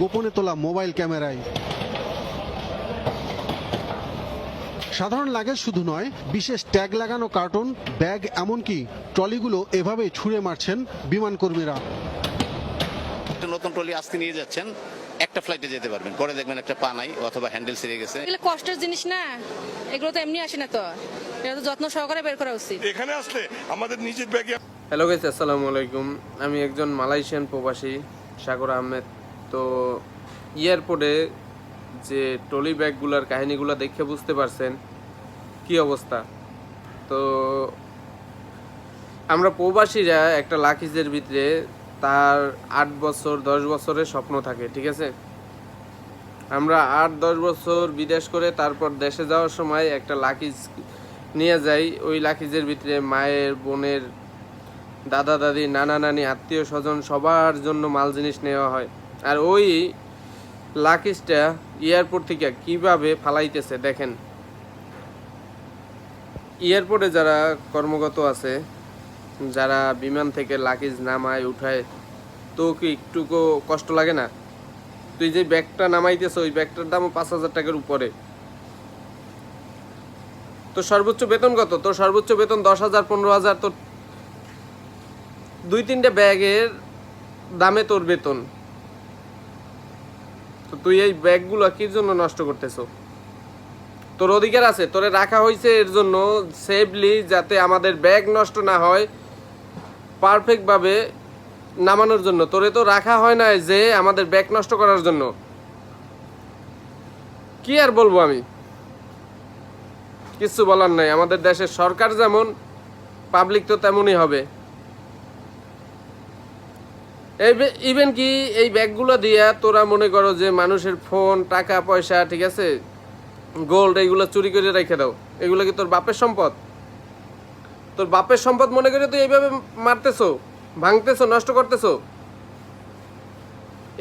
গোপনে তোলা মোবাইল ক্যামেরায়। সাধারণ লাগেজ শুধু নয়, বিশেষ ট্যাগ লাগানো কার্টুন, ব্যাগ, এমনকি ট্রলিগুলো এভাবেই ছুঁড়ে মারছেন বিমান কর্মীরা। একটা নতুন ট্রলি আজকে নিয়ে যাচ্ছেন, একটা ফ্লাইটে যেতে পারবেন, পরে দেখবেন একটা পা নাই অথবা হ্যান্ডেল ছিঁড়ে গেছে। এগুলো কষ্টের জিনিস না, এগুলো তো এমনি আসে না, তো এটা তো যত্ন সহকারে বের করা উচিত। এখানে আসলে আমাদের নিজের ব্যাগে। হ্যালো গাইস, আসসালামু আলাইকুম। আমি একজন মালয়েশিয়ান প্রবাসী, সাগর আহমেদ। তো এয়ারপোর্টে যে ট্রলি ব্যাগগুলোর কাহিনীগুলো দেখে বুঝতে পারছেন কি অবস্থা। তো আমরা প্রবাসীরা একটা লাকিজের ভিতরে তার 8 বছর 10 বছরের স্বপ্ন থাকে, ঠিক আছে। আমরা 8-10 বছর বিদেশ করে তারপর দেশে যাওয়ার সময় একটা লাকিজ নিয়ে যাই। ওই লাকিজের ভিতরে মায়ের, বোনের, দাদা দাদি, নানা নানি, আত্মীয় স্বজন সবার জন্য মাল জিনিস নেওয়া হয়। আর ওই লাকিজটা এয়ারপোর্ট থেকে কিভাবে ফালাইতেছে দেখেন। এয়ারপোর্টে যারা কর্মরত আছে, যারা বিমান থেকে লাকিজ নামায় উঠায়, তো কি একটুকু কষ্ট লাগে না? তুই যে ব্যাগটা নামাইতেছ ওই ব্যাগটার দামও 5,000 টাকার উপরে। তো সর্বোচ্চ বেতন কত? তোর সর্বোচ্চ বেতন 10,000 15,000। তোর 2-3টে ব্যাগের দামে তোর বেতন। তো তুই এই ব্যাগগুলো কির জন্য নষ্ট করতেছো? তোর অধিকার আছে, তোরে রাখা হয়েছে এর জন্য সেফলি, যাতে আমাদের ব্যাগ নষ্ট না হয়, পারফেক্টভাবে নামানোর জন্য। তোরে তো রাখা হয় না যে আমাদের ব্যাগ নষ্ট করার জন্য। কি আর বলবো আমি, কিচ্ছু বলার নাই। আমাদের দেশের সরকার যেমন, পাবলিক তো তেমনই হবে। ইভেন কি এই ব্যাগগুলো দিয়া তোরা মনে করো যে মানুষের ফোন, টাকা পয়সা, ঠিক আছে, গোল্ড, এইগুলো চুরি করে রেখে দাও। এগুলো কি তোর বাপের সম্পদ? তোর বাপের সম্পদ মনে করে তুই এইভাবে মারতেছো, ভাঙতেছো, নষ্ট করতেছো।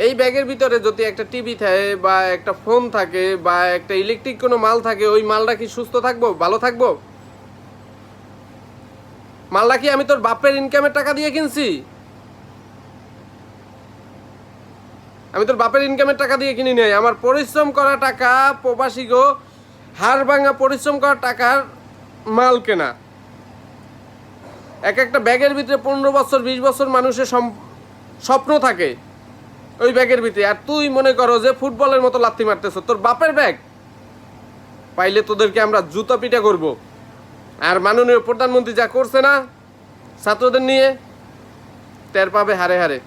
এই ব্যাগের ভিতরে যদি একটা টিভি থাকে বা একটা ফোন থাকে বা একটা ইলেকট্রিক কোনো মাল থাকে, ওই মালটা কি সুস্থ থাকবো, ভালো থাকবো? মালটা কি আমি তোর বাপের ইনকামের টাকা দিয়ে কিনছি? আমি তোর বাপের ইনকামের টাকা দিয়ে কিনি নাই। আমার পরিশ্রম করা টাকা, প্রবাসী গো, হাড় ভাঙা পরিশ্রম করা টাকার মাল কেনা। একটা ব্যাগের ভিতরে 15 বছর 20 বছর মানুষের স্বপ্ন থাকে ওই ব্যাগের ভিতরে। আর তুই মনে করো যে ফুটবলের মতো লাথি মারতেছ। তোর বাপের ব্যাগ পাইলে তোদেরকে আমরা জুতা পিটা করব। আর মাননীয় প্রধানমন্ত্রী যা করছে না ছাত্রদের নিয়ে, টের পাবে হারে হারে।